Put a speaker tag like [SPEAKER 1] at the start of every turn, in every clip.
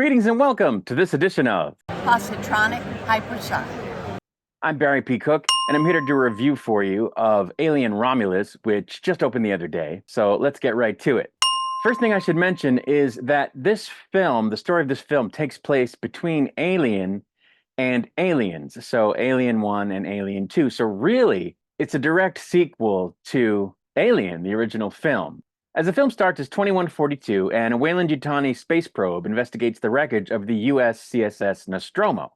[SPEAKER 1] Greetings and welcome to this edition of
[SPEAKER 2] Positronic Hypersonic.
[SPEAKER 1] I'm Barry P. Cook, and I'm here to do a review for you of Alien Romulus, which just opened the other day. So let's get right to it. First thing I should mention is that this film, the story of this film, takes place between Alien and Aliens. So Alien 1 and Alien 2. So really, it's a direct sequel to Alien, the original film. As the film starts, it's 2142, and a Weyland-Yutani space probe investigates the wreckage of the US CSS Nostromo,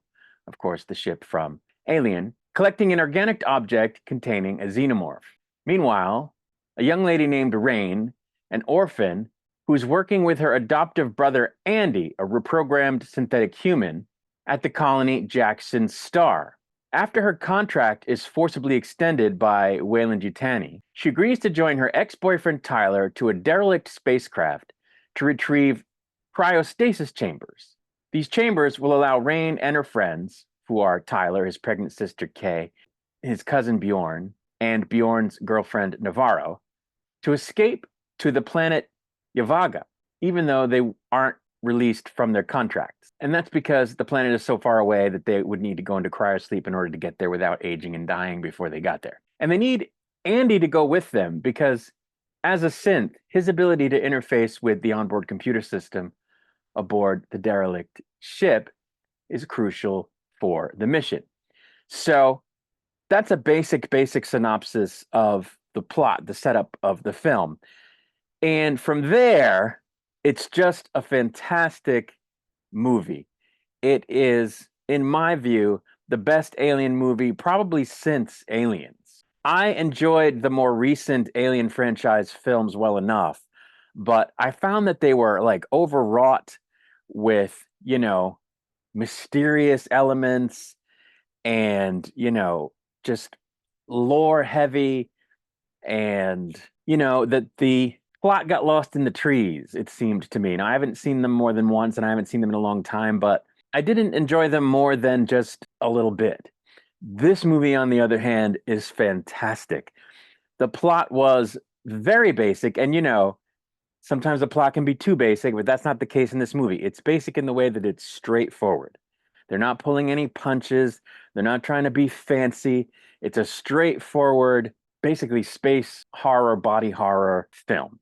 [SPEAKER 1] of course, the ship from Alien, collecting an organic object containing a xenomorph. Meanwhile, a young lady named Rain, an orphan, who's working with her adoptive brother Andy, a reprogrammed synthetic human, at the colony Jackson Star. After her contract is forcibly extended by Weyland-Yutani, she agrees to join her ex-boyfriend Tyler to a derelict spacecraft to retrieve cryostasis chambers. These chambers will allow Rain and her friends, who are Tyler, his pregnant sister Kay, his cousin Bjorn, and Bjorn's girlfriend Navarro, to escape to the planet Yavaga, even though they aren't released from their contracts. And that's because the planet is so far away that they would need to go into cryosleep in order to get there without aging and dying before they got there. And they need Andy to go with them because, as a synth, his ability to interface with the onboard computer system aboard the derelict ship is crucial for the mission. So that's a basic synopsis of the plot, the setup of the film. And from there, it's just a fantastic movie. It is, in my view, the best Alien movie probably since Aliens. I enjoyed the more recent Alien franchise films well enough, but I found that they were like overwrought with, mysterious elements and, just lore heavy, and, that the plot got lost in the trees, it seemed to me. Now, I haven't seen them more than once, and I haven't seen them in a long time, but I didn't enjoy them more than just a little bit. This movie, on the other hand, is fantastic. The plot was very basic, and sometimes a plot can be too basic, but that's not the case in this movie. It's basic in the way that it's straightforward. They're not pulling any punches. They're not trying to be fancy. It's a straightforward, basically space horror, body horror film.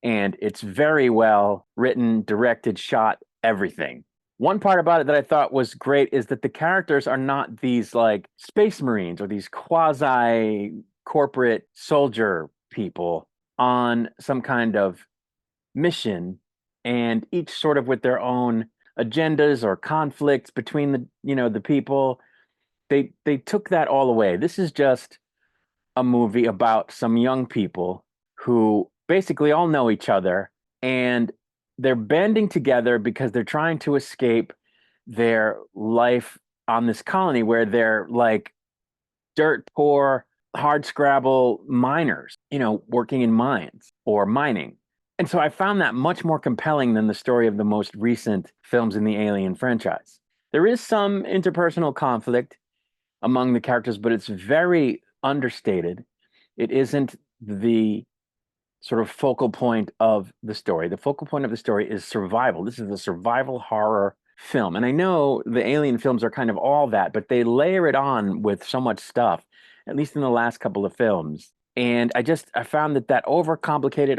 [SPEAKER 1] And it's very well written, directed, shot, everything. One part about it that I thought was great is that the characters are not these like space marines or these quasi corporate soldier people on some kind of mission, and each sort of with their own agendas or conflicts between the people. They took that all away. This is just a movie about some young people who basically all know each other, and they're banding together because they're trying to escape their life on this colony where they're like dirt poor, hard scrabble miners, working in mines or mining. And so I found that much more compelling than the story of the most recent films in the Alien franchise. There is some interpersonal conflict among the characters, but it's very understated. It isn't the sort of focal point of the story. The focal point of the story is survival. This is a survival horror film. And I know the Alien films are kind of all that, but they layer it on with so much stuff, at least in the last couple of films. And I found that overcomplicated it,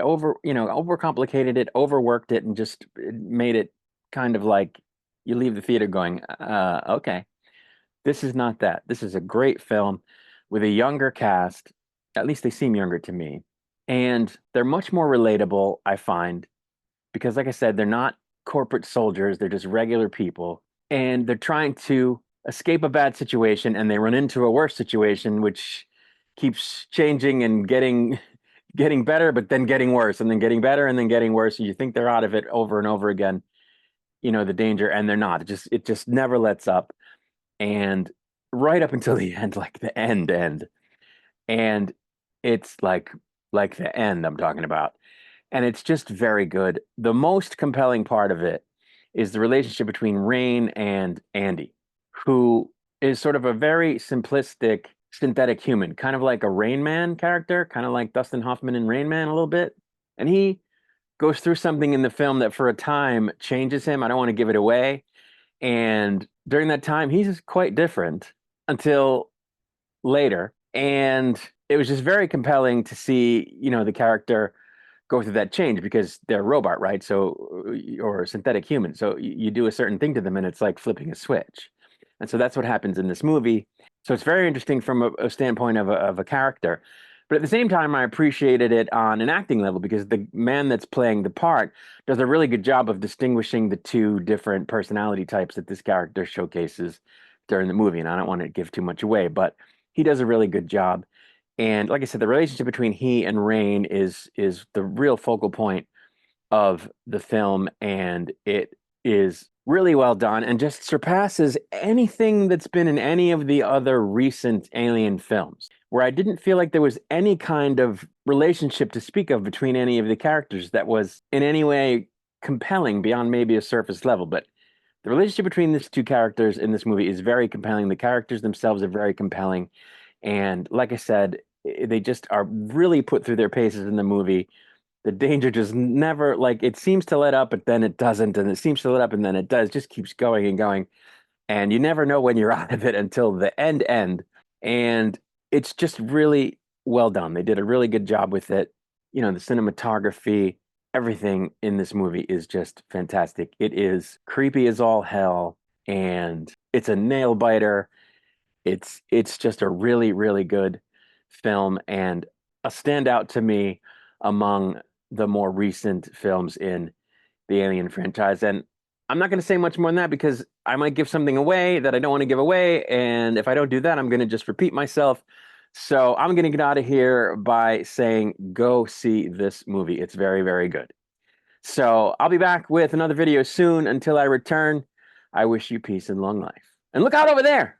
[SPEAKER 1] overworked it, and just made it kind of like you leave the theater going, okay, this is not that. This is a great film with a younger cast. At least they seem younger to me. And they're much more relatable, I find, because like I said, they're not corporate soldiers. They're just regular people. And they're trying to escape a bad situation, and they run into a worse situation, which keeps changing and getting better, but then getting worse, and then getting better, and then getting worse. And you think they're out of it over and over again, the danger, and they're not. It just never lets up. And right up until the end, like the end. And it's like the end I'm talking about. And it's just very good. The most compelling part of it is the relationship between Rain and Andy, who is sort of a very simplistic synthetic human, kind of like a Rain Man character, kind of like Dustin Hoffman in Rain Man a little bit. And he goes through something in the film that for a time changes him. I don't want to give it away. And during that time, he's quite different until later. And it was just very compelling to see, the character go through that change because they're robot, right? So, or synthetic human. So you do a certain thing to them and it's like flipping a switch. And so that's what happens in this movie. So it's very interesting from a standpoint of a character. But at the same time, I appreciated it on an acting level because the man that's playing the part does a really good job of distinguishing the two different personality types that this character showcases during the movie. And I don't want to give too much away, but he does a really good job. And like I said, the relationship between he and Rain is the real focal point of the film, and it is really well done and just surpasses anything that's been in any of the other recent Alien films, where I didn't feel like there was any kind of relationship to speak of between any of the characters that was in any way compelling beyond maybe a surface level. But the relationship between these two characters in this movie is very compelling. The characters themselves are very compelling. And like I said, they just are really put through their paces in the movie. The danger just never, like, it seems to let up, but then it doesn't. And it seems to let up, and then it does. Just keeps going and going. And you never know when you're out of it until the end. And it's just really well done. They did a really good job with it. The cinematography, everything in this movie is just fantastic. It is creepy as all hell, and it's a nail biter. It's just a really, really good film and a standout to me among the more recent films in the Alien franchise. And I'm not going to say much more than that because I might give something away that I don't want to give away. And if I don't do that, I'm going to just repeat myself. So I'm going to get out of here by saying, go see this movie. It's very, very good. So I'll be back with another video soon. Until I return, I wish you peace and long life. And look out over there.